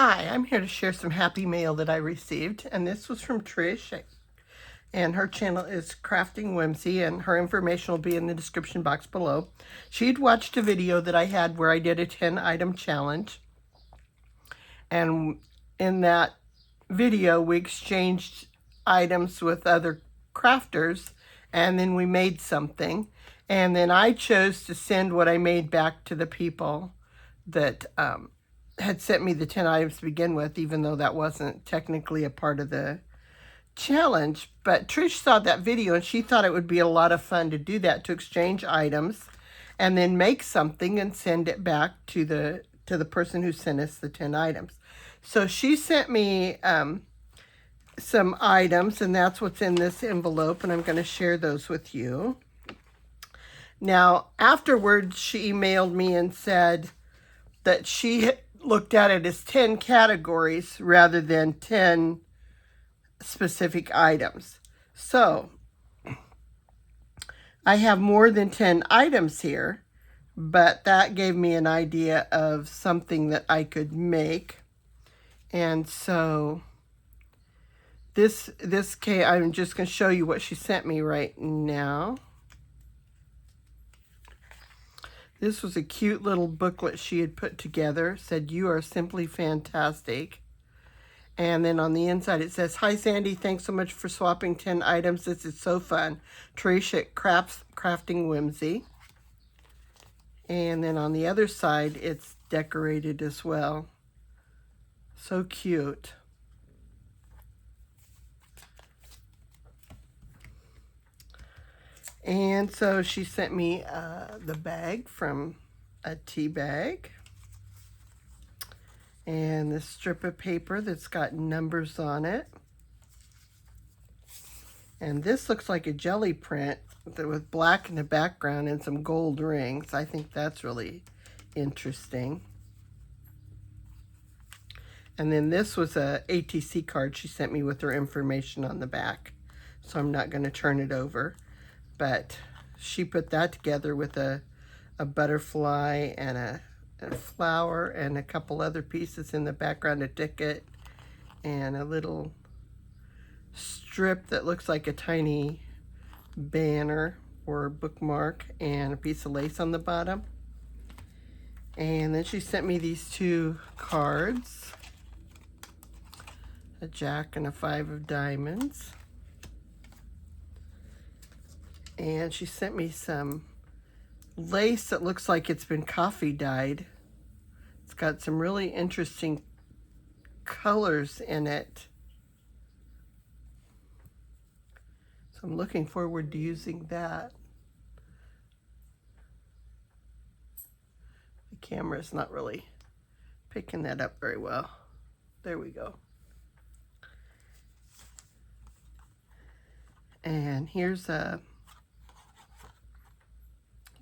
Hi, I'm here to share some happy mail that I received, and this was from Trish, and her channel is Crafting Whimsy, and her information will be in the description box below. She'd watched a video that I had where I did a 10-item challenge, and in that video we exchanged items with other crafters, and then we made something, and then I chose to send what I made back to the people that had sent me the 10 items to begin with, even though that wasn't technically a part of the challenge. But Trish saw that video and she thought it would be a lot of fun to do that, to exchange items and then make something and send it back to the person who sent us the 10 items. So she sent me some items, and that's what's in this envelope, and I'm going to share those with you. Now, afterwards, she emailed me and said that she looked at it as 10 categories rather than 10 specific items. So I have more than 10 items here, but that gave me an idea of something that I could make. And so this came, I'm just going to show you what she sent me right now. This was a cute little booklet she had put together. It said, "You are simply fantastic." And then on the inside it says, "Hi Sandy, thanks so much for swapping 10 items. This is so fun. Trish at Crafting Whimsy." And then on the other side it's decorated as well. So cute. And so she sent me the bag from a tea bag, and this strip of paper that's got numbers on it. And this looks like a jelly print with black in the background and some gold rings. I think that's really interesting. And then this was a ATC card she sent me with her information on the back. So I'm not going to turn it over. But she put that together with a butterfly and a flower and a couple other pieces in the background, a ticket and a little strip that looks like a tiny banner or bookmark and a piece of lace on the bottom. And then she sent me these two cards, a Jack and a 5 of diamonds. And she sent me some lace that looks like it's been coffee dyed. It's got some really interesting colors in it. So I'm looking forward to using that. The camera's not really picking that up very well. There we go. And here's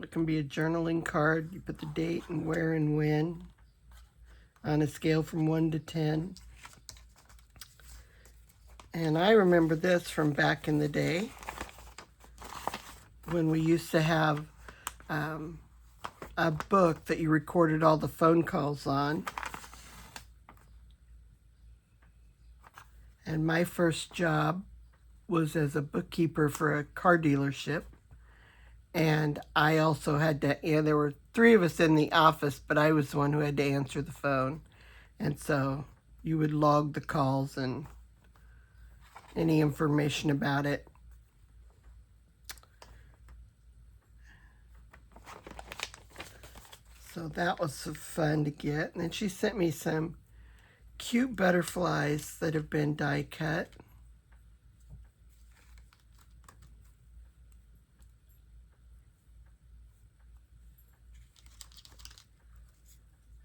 it can be a journaling card. You put the date and where and when on a scale from 1 to 10. And I remember this from back in the day when we used to have a book that you recorded all the phone calls on. And my first job was as a bookkeeper for a car dealership. And I also had to, there were 3 of us in the office, but I was the one who had to answer the phone. And so you would log the calls and any information about it. So that was so fun to get. And then she sent me some cute butterflies that have been die cut.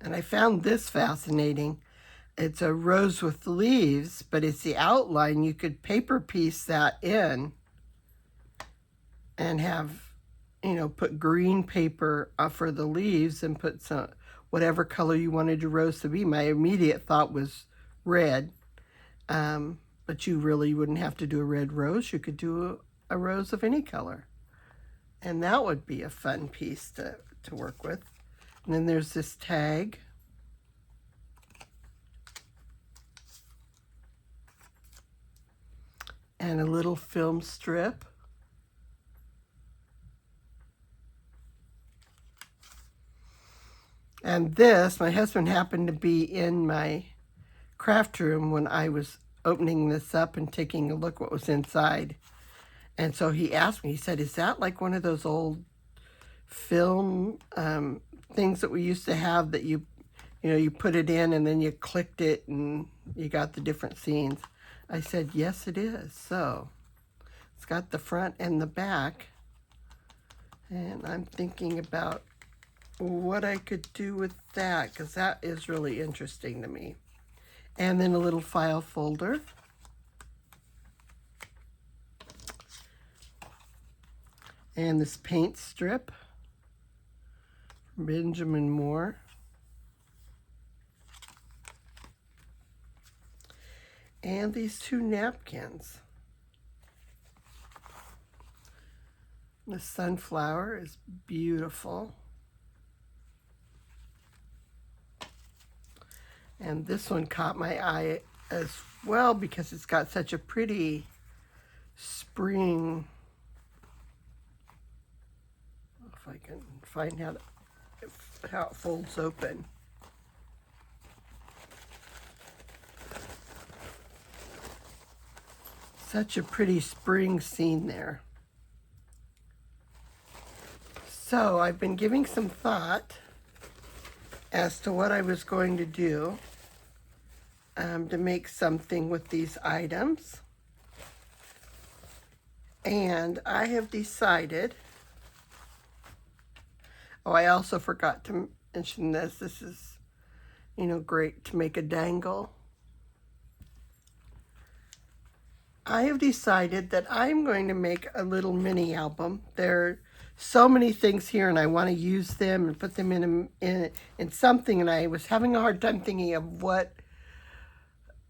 And I found this fascinating. It's a rose with leaves, but it's the outline. You could paper piece that in and have, you know, put green paper for the leaves and put some, whatever color you wanted your rose to be. My immediate thought was red, but you really wouldn't have to do a red rose. You could do a rose of any color. And that would be a fun piece to work with. And then there's this tag. and a little film strip. And this, my husband happened to be in my craft room when I was opening this up and taking a look what was inside. And so he asked me, he said, is that like one of those old film things that we used to have that you put it in and then you clicked it and you got the different scenes? I said, yes, it is. So it's got the front and the back. And I'm thinking about what I could do with that, because that is really interesting to me. And then a little file folder. And this paint strip, Benjamin Moore. And these two napkins. The sunflower is beautiful. And this one caught my eye as well because it's got such a pretty spring. If I can find how it folds open. Such a pretty spring scene there. So I've been giving some thought as to what I was going to do to make something with these items. And I have decided, oh, I also forgot to mention this. This is, great to make a dangle. I have decided that I'm going to make a little mini album. There are so many things here and I want to use them and put them in something, and I was having a hard time thinking of what,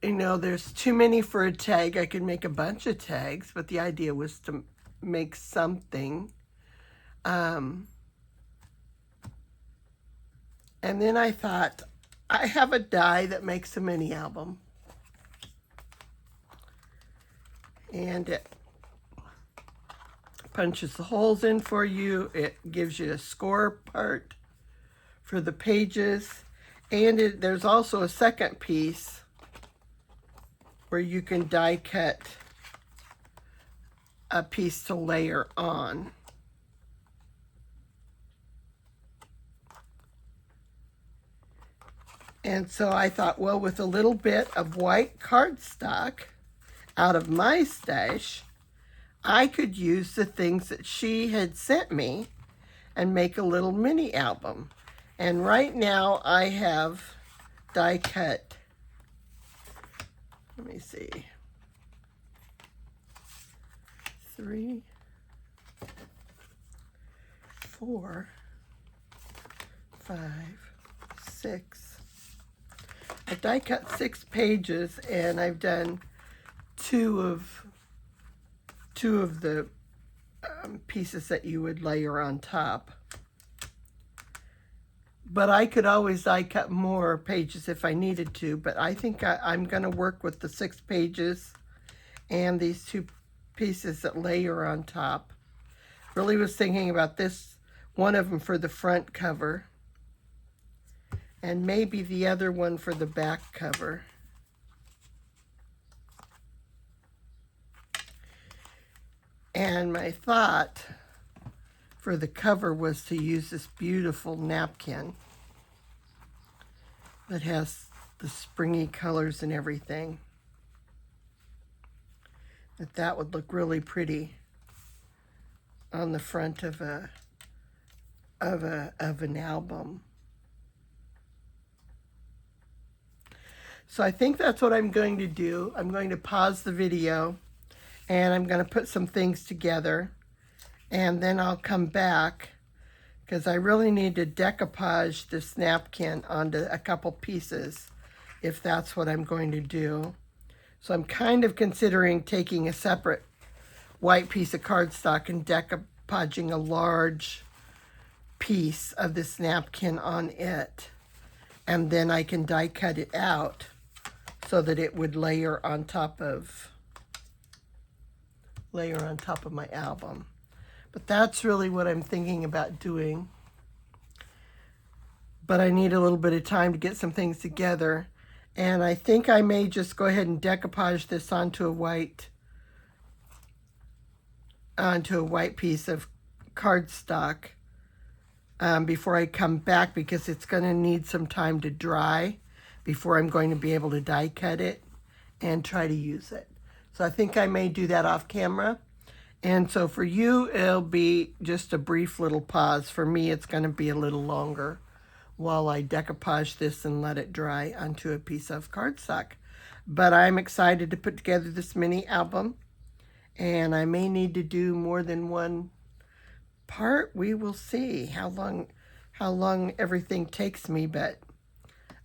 there's too many for a tag. I could make a bunch of tags, but the idea was to make something. And then I thought, I have a die that makes a mini album. And it punches the holes in for you. It gives you a score part for the pages. And there's also a second piece where you can die cut a piece to layer on. And so I thought, well, with a little bit of white cardstock out of my stash, I could use the things that she had sent me and make a little mini album. And right now I have die cut, let me see, 3, 4, 5, 6. I die cut 6 pages, and I've done two of the pieces that you would layer on top. But I could always die cut more pages if I needed to, but I think I'm going to work with the 6 pages and these 2 pieces that layer on top. Really was thinking about this, one of them for the front cover, and maybe the other one for the back cover. And my thought for the cover was to use this beautiful napkin that has the springy colors and everything. That would look really pretty on the front of an album. So I think that's what I'm going to do. I'm going to pause the video and I'm going to put some things together, and then I'll come back because I really need to decoupage this napkin onto a couple pieces if that's what I'm going to do. So I'm kind of considering taking a separate white piece of cardstock and decoupaging a large piece of this napkin on it, and then I can die cut it out so that it would layer on top of layer on top of my album. But that's really what I'm thinking about doing. But I need a little bit of time to get some things together. And I think I may just go ahead and decoupage this onto a white piece of cardstock before I come back, because it's going to need some time to dry before I'm going to be able to die cut it and try to use it. So I think I may do that off camera. And so for you, it'll be just a brief little pause. For me, it's going to be a little longer while I decoupage this and let it dry onto a piece of cardstock. But I'm excited to put together this mini album, and I may need to do more than one part. We will see how long everything takes me, but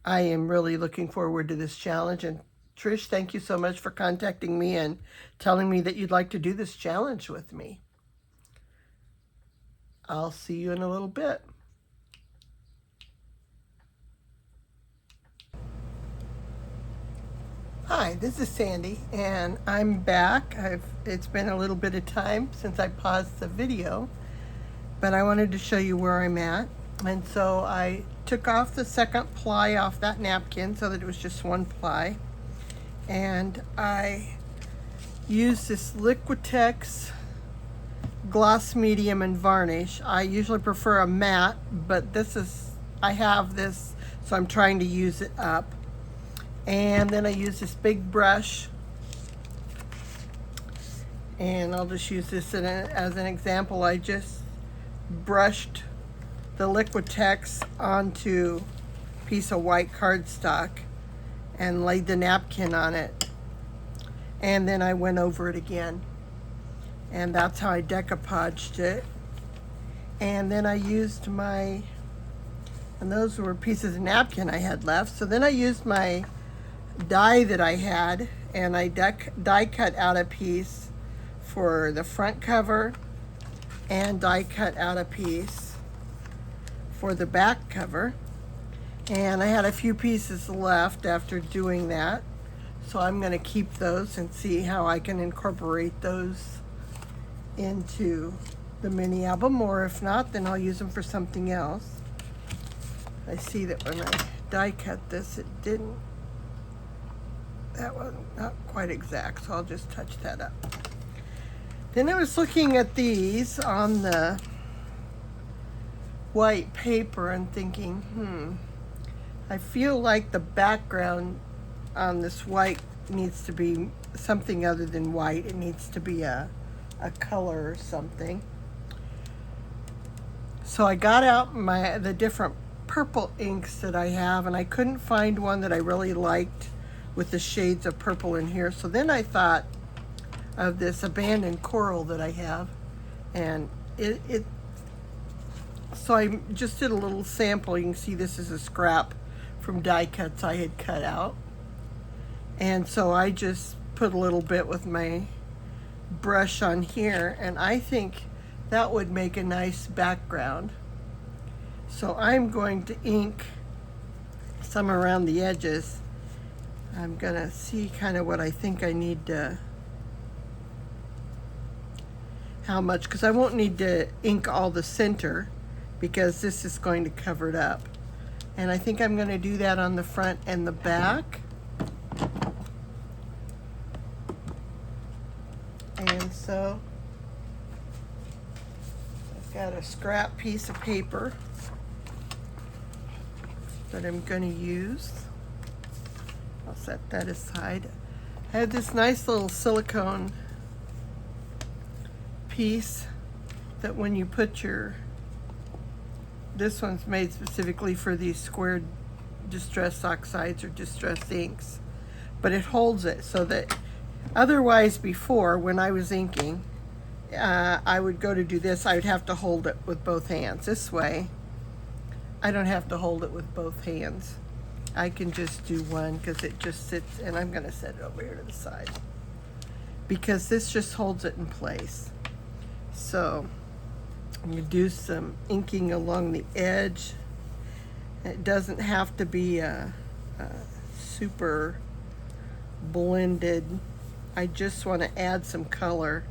I am really looking forward to this challenge. And Trish, thank you so much for contacting me and telling me that you'd like to do this challenge with me. I'll see you in a little bit. Hi, this is Sandy, and I'm back. It's been a little bit of time since I paused the video, but I wanted to show you where I'm at. And so I took off the second ply off that napkin so that it was just one ply. And I used this Liquitex gloss medium and varnish. I usually prefer a matte, but I have this, so I'm trying to use it up. And then I use this big brush, and I'll just use this as an example. I just brushed the Liquitex onto a piece of white cardstock and laid the napkin on it, and then I went over it again, and that's how I decoupaged it. And then I used and those were pieces of napkin I had left, so then I used my die that I had, and I die cut out a piece for the front cover and die cut out a piece for the back cover. And I had a few pieces left after doing that, so I'm going to keep those and see how I can incorporate those into the mini album, or if not, then I'll use them for something else. I see that when I die cut this, that was not quite exact, so I'll just touch that up. Then I was looking at these on the white paper and thinking, I feel like the background on this white needs to be something other than white. It needs to be a color or something. So I got out the different purple inks that I have, and I couldn't find one that I really liked with the shades of purple in here. So then I thought of this abandoned coral that I have, and so I just did a little sample. You can see this is a scrap from die cuts I had cut out, and so I just put a little bit with my brush on here, and I think that would make a nice background. So I'm going to ink some around the edges. I'm gonna see kind of what I think I need to, how much, because I won't need to ink all the center because this is going to cover it up. And I think I'm going to do that on the front and the back. And so I've got a scrap piece of paper that I'm going to use. I'll set that aside. I have this nice little silicone piece that when you put this one's made specifically for these squared distress oxides or distress inks, but it holds it so that otherwise before, when I was inking, I would go to do this, I would have to hold it with both hands. This way, I don't have to hold it with both hands. I can just do one because it just sits, and I'm going to set it over here to the side because this just holds it in place. So you do some inking along the edge. It doesn't have to be a super blended. I just want to add some color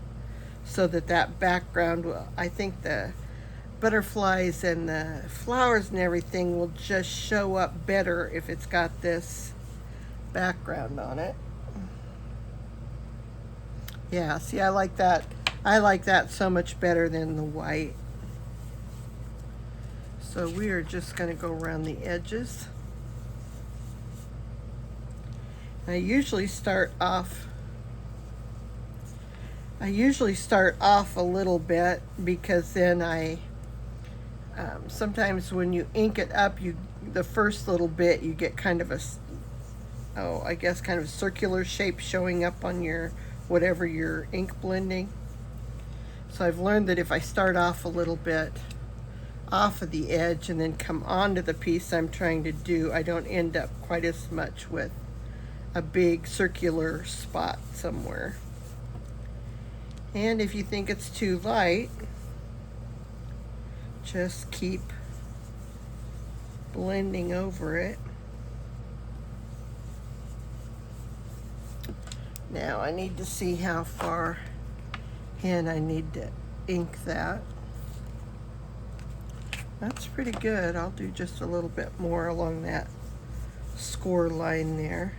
so that that background will, I think the butterflies and the flowers and everything will just show up better if it's got this background on it. Yeah, see, I like that. I like that so much better than the white. So we are just going to go around the edges. I usually start off a little bit, because then sometimes when you ink it up, the first little bit you get kind of a, I guess kind of a circular shape showing up on your whatever you're ink blending. So I've learned that if I start off a little bit off of the edge and then come onto the piece I'm trying to do, I don't end up quite as much with a big circular spot somewhere. And if you think it's too light, just keep blending over it. Now I need to see how far in I need to ink that. That's pretty good. I'll do just a little bit more along that score line there.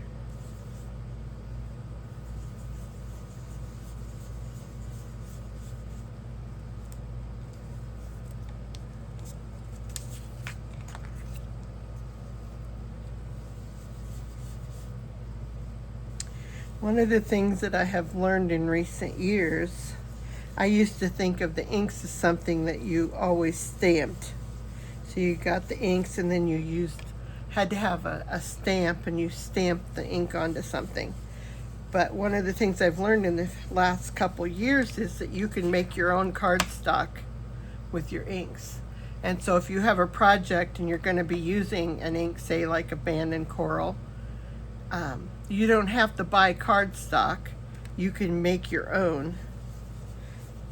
One of the things that I have learned in recent years, I used to think of the inks as something that you always stamped. So you got the inks and then you had to have a stamp, and you stamped the ink onto something. But one of the things I've learned in the last couple years is that you can make your own cardstock with your inks. And so if you have a project and you're going to be using an ink, say like Abandon Coral, you don't have to buy cardstock. You can make your own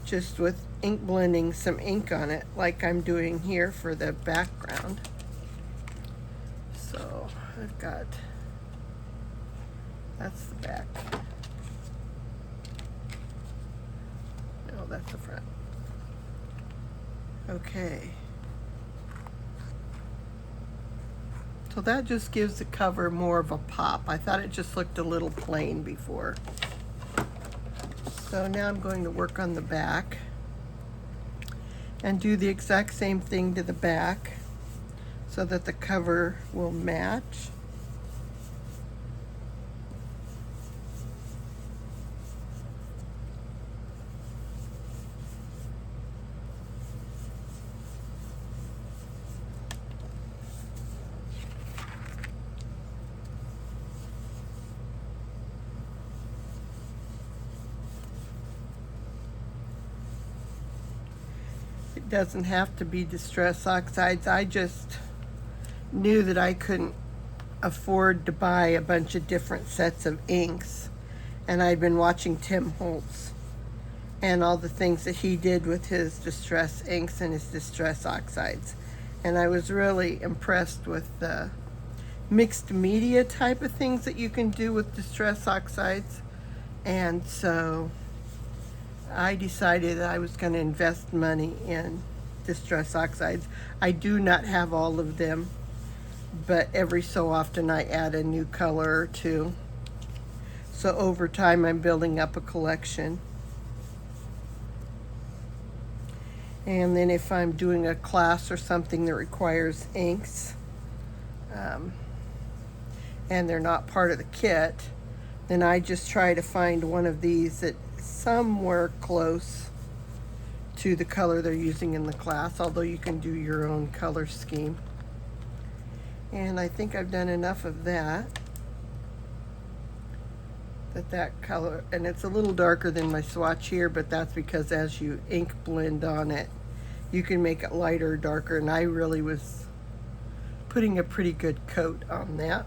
just with ink blending some ink on it, like I'm doing here for the background. So I've got, that's the back. No, that's the front. Okay. So that just gives the cover more of a pop. I thought it just looked a little plain before. So now I'm going to work on the back and do the exact same thing to the back so that the cover will match. It doesn't have to be Distress Oxides. I just knew that I couldn't afford to buy a bunch of different sets of inks, and I'd been watching Tim Holtz and all the things that he did with his Distress inks and his Distress Oxides, and I was really impressed with the mixed media type of things that you can do with Distress Oxides. And so I decided that I was going to invest money in Distress Oxides. I do not have all of them, but every so often I add a new color or two. So over time I'm building up a collection. And then if I'm doing a class or something that requires inks, and they're not part of the kit, then I just try to find one of these that somewhere close to the color they're using in the class, although you can do your own color scheme. And I think I've done enough of that. That color, and it's a little darker than my swatch here, but that's because as you ink blend on it, you can make it lighter or darker, and I really was putting a pretty good coat on that.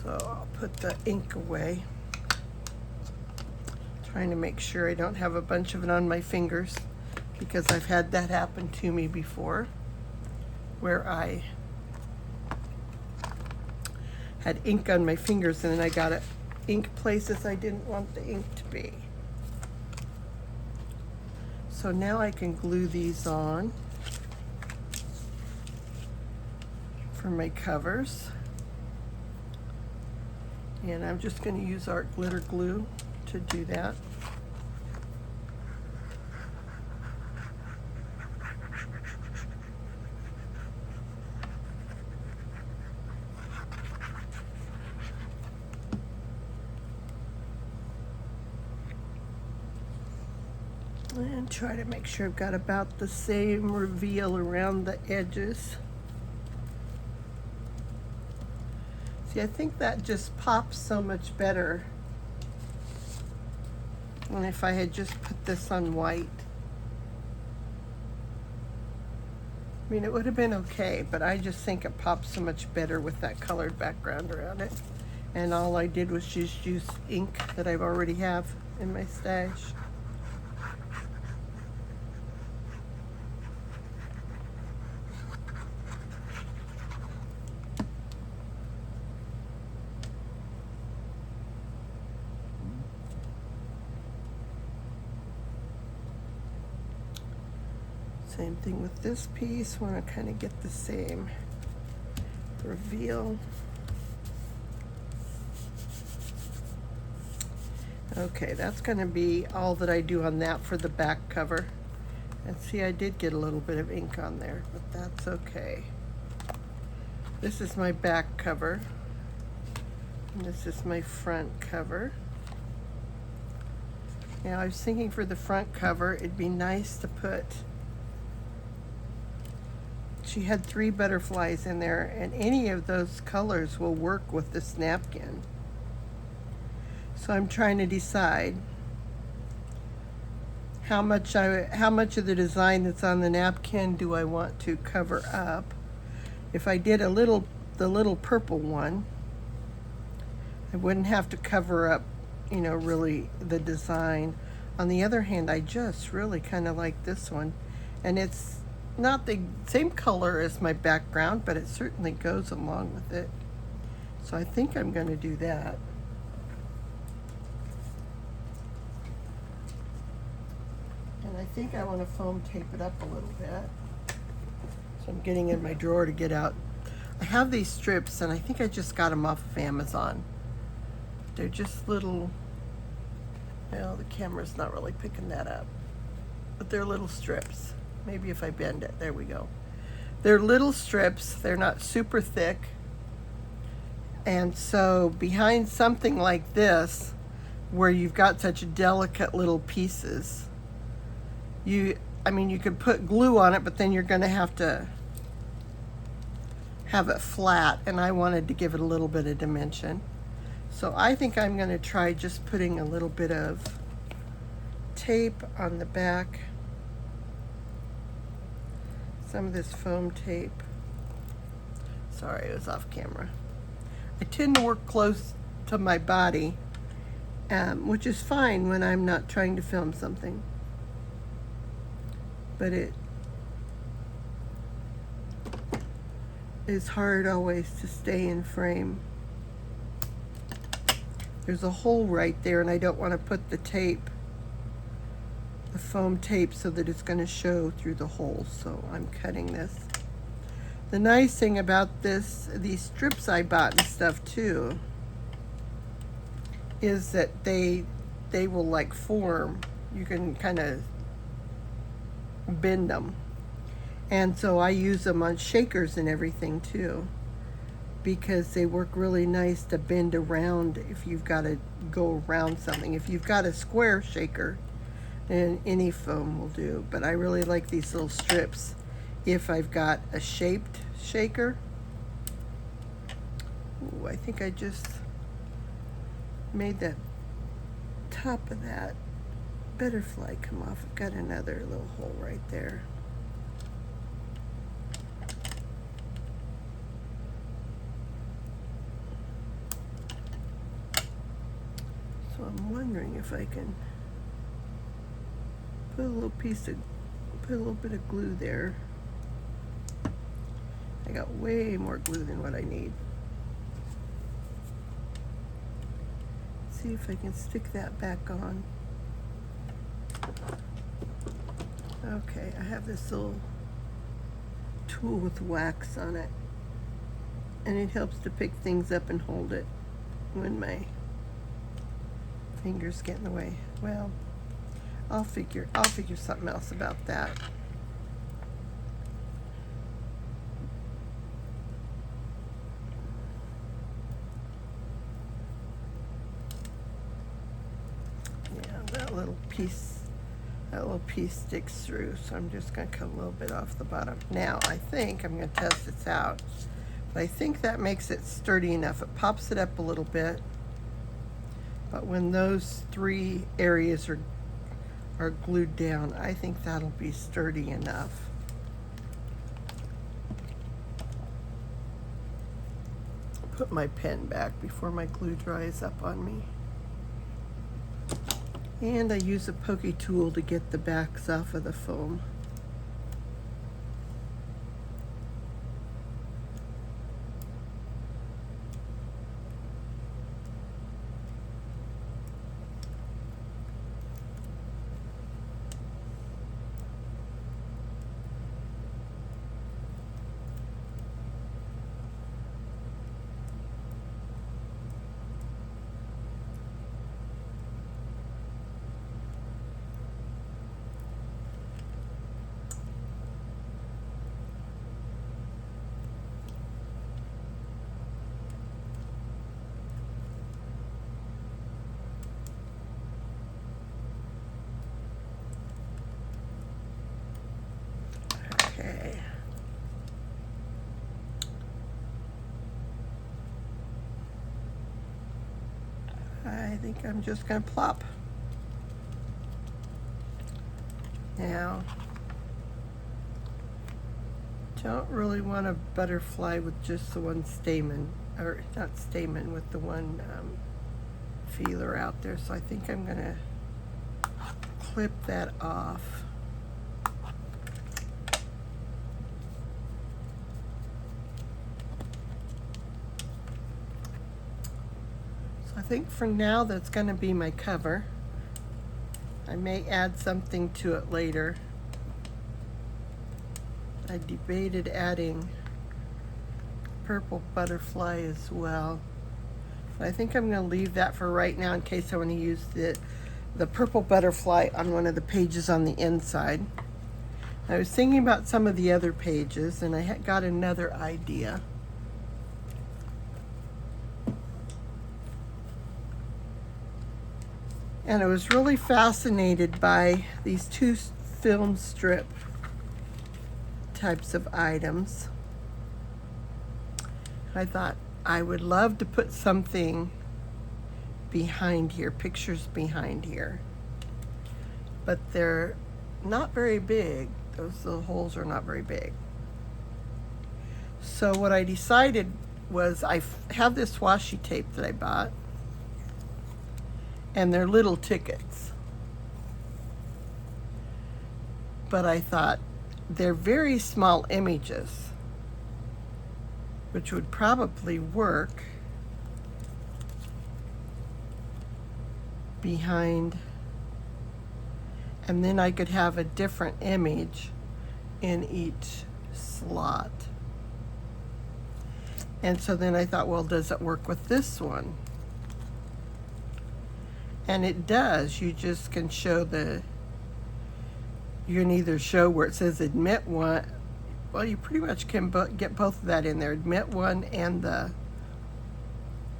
So I'll put the ink away, trying to make sure I don't have a bunch of it on my fingers, because I've had that happen to me before, where I had ink on my fingers and then I got ink places I didn't want the ink to be. So now I can glue these on for my covers. And I'm just going to use Art Glitter Glue to do that. And try to make sure I've got about the same reveal around the edges. See, I think that just pops so much better than if I had just put this on white. I mean, it would have been okay, but I just think it pops so much better with that colored background around it. And all I did was just use ink that I already have in my stash. Same thing with this piece. Want to kind of get the same reveal. Okay, that's going to be all that I do on that for the back cover. And see, I did get a little bit of ink on there, but that's okay. This is my back cover. And this is my front cover. Now, I was thinking for the front cover, it'd be nice to put... She had 3 butterflies in there, and any of those colors will work with this napkin. So I'm trying to decide how much of the design that's on the napkin do I want to cover up. If I did the little purple one, I wouldn't have to cover up, you know, really the design. On the other hand, I just really kind of like this one, and it's not the same color as my background, but it certainly goes along with it. So I think I'm going to do that. And I think I want to foam tape it up a little bit. So I'm getting in my drawer to get out. I have these strips, and I think I just got them off of Amazon. They're just little, well, the camera's not really picking that up, but they're little strips. Maybe if I bend it, there we go. They're little strips, they're not super thick. And so behind something like this, where you've got such delicate little pieces, you could put glue on it, but then you're gonna have to have it flat, and I wanted to give it a little bit of dimension. So I think I'm gonna try just putting a little bit of tape on the back. Some of this foam tape. Sorry, it was off camera. I tend to work close to my body, which is fine when I'm not trying to film something. But it is hard always to stay in frame. There's a hole right there, and I don't want to put the tape, the foam tape, so that it's going to show through the hole. So I'm cutting this. The nice thing about these strips I bought and stuff too, is that they will like form. You can kind of bend them. And so I use them on shakers and everything too, because they work really nice to bend around if you've got to go around something. If you've got a square shaker, then any foam will do. But I really like these little strips if I've got a shaped shaker. Ooh, I think I just made that top of that butterfly come off. I've got another little hole right there. So I'm wondering if I can put a little bit of glue there. I got way more glue than what I need. See if I can stick that back on. Okay, I have this little tool with wax on it, and it helps to pick things up and hold it when my fingers get in the way. Well, I'll figure something else about that. Yeah, that little piece sticks through, so I'm just going to cut a little bit off the bottom. Now, I think I'm going to test this out. But I think that makes it sturdy enough. It pops it up a little bit, but when those 3 areas are glued down, I think that'll be sturdy enough. Put my pen back before my glue dries up on me. And I use a pokey tool to get the backs off of the foam. Okay. I think I'm just going to plop. Now, don't really want a butterfly with just the one stamen, or not stamen, with the one feeler out there, so I think I'm going to clip that off. So I think for now that's going to be my cover. I may add something to it later. I debated adding purple butterfly as well. But I think I'm going to leave that for right now in case I want to use the purple butterfly on one of the pages on the inside. I was thinking about some of the other pages, and I had got another idea. And I was really fascinated by these 2 film strip types of items. I thought I would love to put something behind here, pictures behind here. But they're not very big. Those little holes are not very big. So what I decided was I have this washi tape that I bought, and they're little tickets. But I thought they're very small images, which would probably work behind, and then I could have a different image in each slot. And so then I thought, well, does it work with this one? And it does. You just can show you can either show where it says admit one. Well, you pretty much can get both of that in there, admit one and the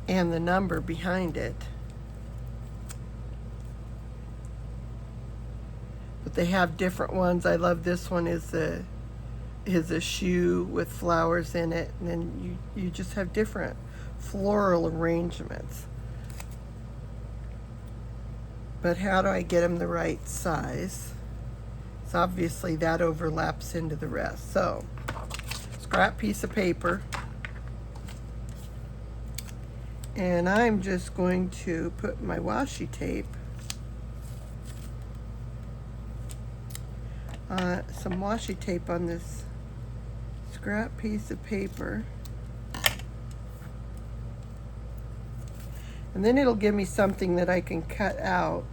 number behind it. But they have different ones. I love this one is a shoe with flowers in it, and then you just have different floral arrangements. But how do I get them the right size? So obviously that overlaps into the rest. So, scrap piece of paper. And I'm just going to put my washi tape, some washi tape on this scrap piece of paper. And then it'll give me something that I can cut out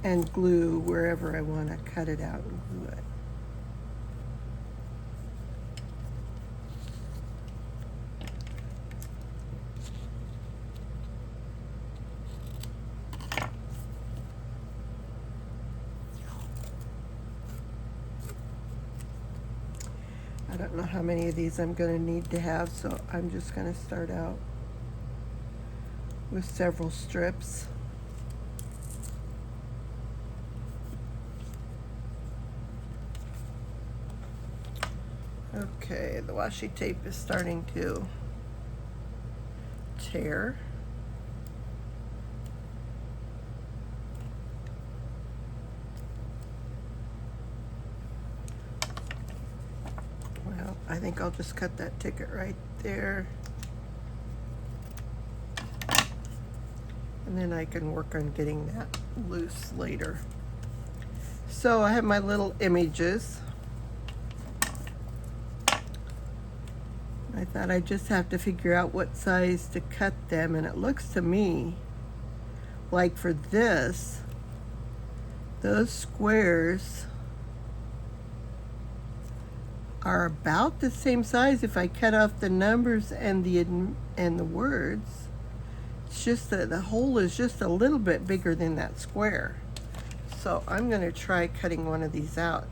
and glue wherever I want to cut it out and glue it. I don't know how many of these I'm going to need to have, so I'm just going to start out with several strips. Okay, the washi tape is starting to tear. Well, I think I'll just cut that ticket right there. And then I can work on getting that loose later. So I have my little images. I thought I just have to figure out what size to cut them, and it looks to me like for this, those squares are about the same size if I cut off the numbers and the words. It's just that the hole is just a little bit bigger than that square. So I'm going to try cutting one of these out,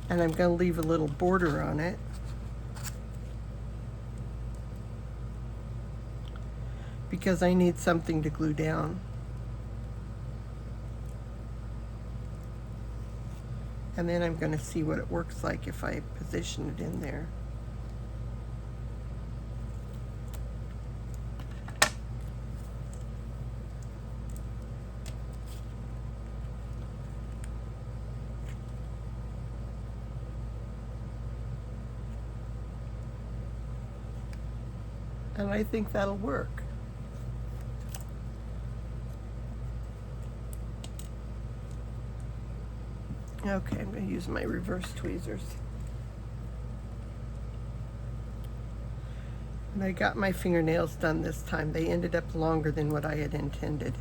and I'm going to leave a little border on it. Because I need something to glue down. And then I'm going to see what it works like if I position it in there. And I think that'll work. Okay, I'm going to use my reverse tweezers. And I got my fingernails done this time. They ended up longer than what I had intended.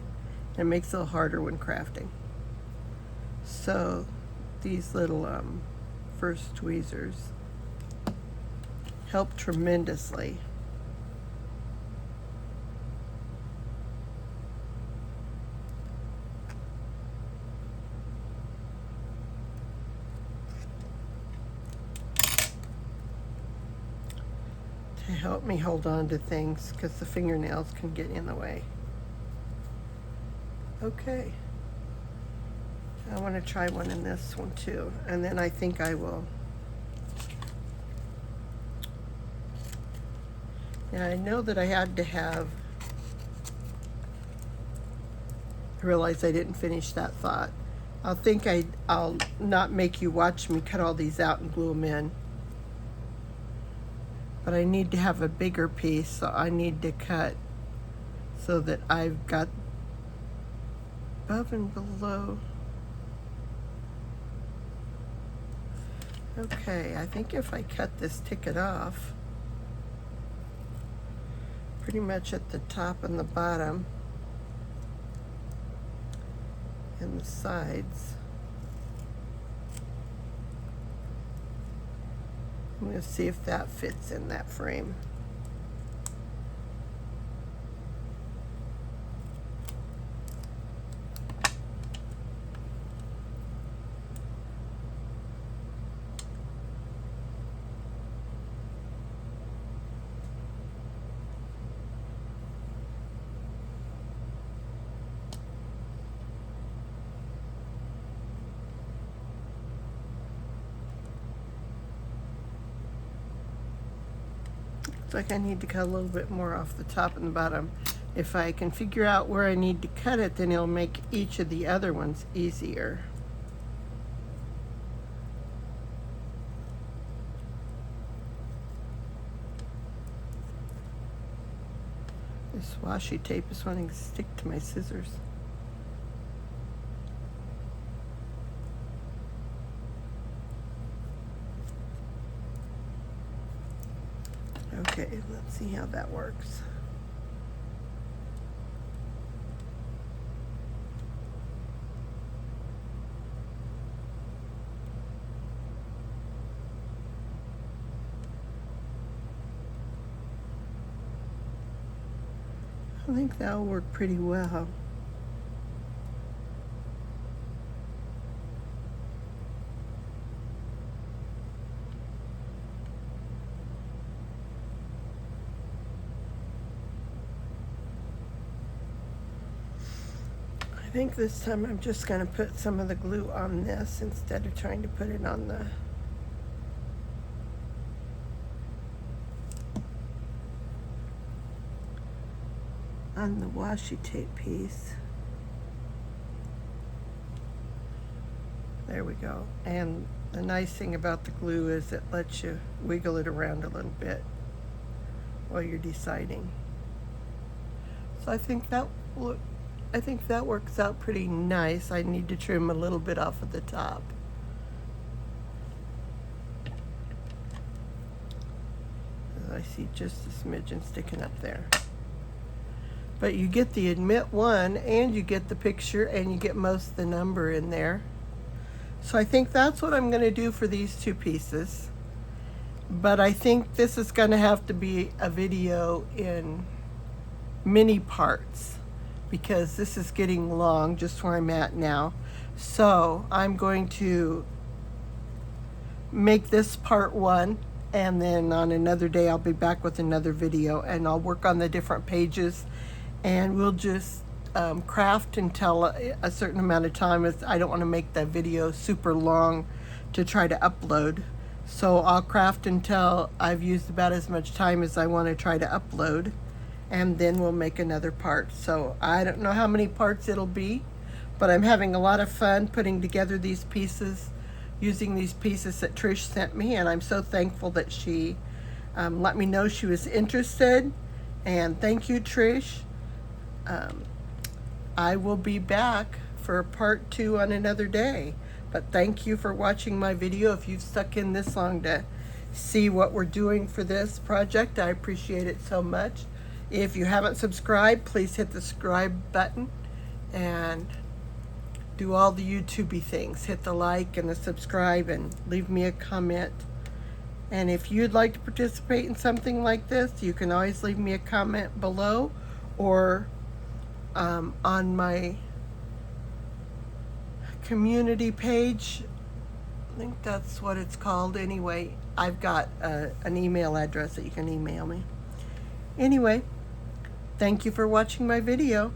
It makes it a little harder when crafting. So these little first tweezers help tremendously. To help me hold on to things, because the fingernails can get in the way. Okay. I want to try one in this one too, and then I think I will. Yeah, I know that I had to have. I realized I didn't finish that thought. I'll not make you watch me cut all these out and glue them in. But I need to have a bigger piece, so I need to cut so that I've got above and below. Okay, I think if I cut this ticket off, pretty much at the top and the bottom and the sides, I'm going to see if that fits in that frame. Like I need to cut a little bit more off the top and the bottom. If I can figure out where I need to cut it, then it'll make each of the other ones easier. This washi tape is wanting to stick to my scissors. Okay, let's see how that works. I think that'll work pretty well. I think this time I'm just going to put some of the glue on this instead of trying to put it on the washi tape piece. There we go. And the nice thing about the glue is it lets you wiggle it around a little bit while you're deciding. So I think that works out pretty nice. I need to trim a little bit off of the top. I see just a smidgen sticking up there. But you get the admit one, and you get the picture, and you get most of the number in there. So I think that's what I'm going to do for these two pieces. But I think this is going to have to be a video in mini parts, because this is getting long just where I'm at now. So I'm going to make this part one, and then on another day I'll be back with another video, and I'll work on the different pages, and we'll just craft until a certain amount of time. I don't want to make that video super long to try to upload. So I'll craft until I've used about as much time as I want to try to upload, and then we'll make another part. So I don't know how many parts it'll be, but I'm having a lot of fun putting together these pieces, using these pieces that Trish sent me, and I'm so thankful that she let me know she was interested. And thank you, Trish. I will be back for part 2 on another day. But thank you for watching my video. If you've stuck in this long to see what we're doing for this project, I appreciate it so much. If you haven't subscribed, please hit the subscribe button and do all the YouTubey things. Hit the like and the subscribe and leave me a comment. And if you'd like to participate in something like this, you can always leave me a comment below, or on my community page. I think that's what it's called. Anyway, I've got an email address that you can email me. Anyway, thank you for watching my video.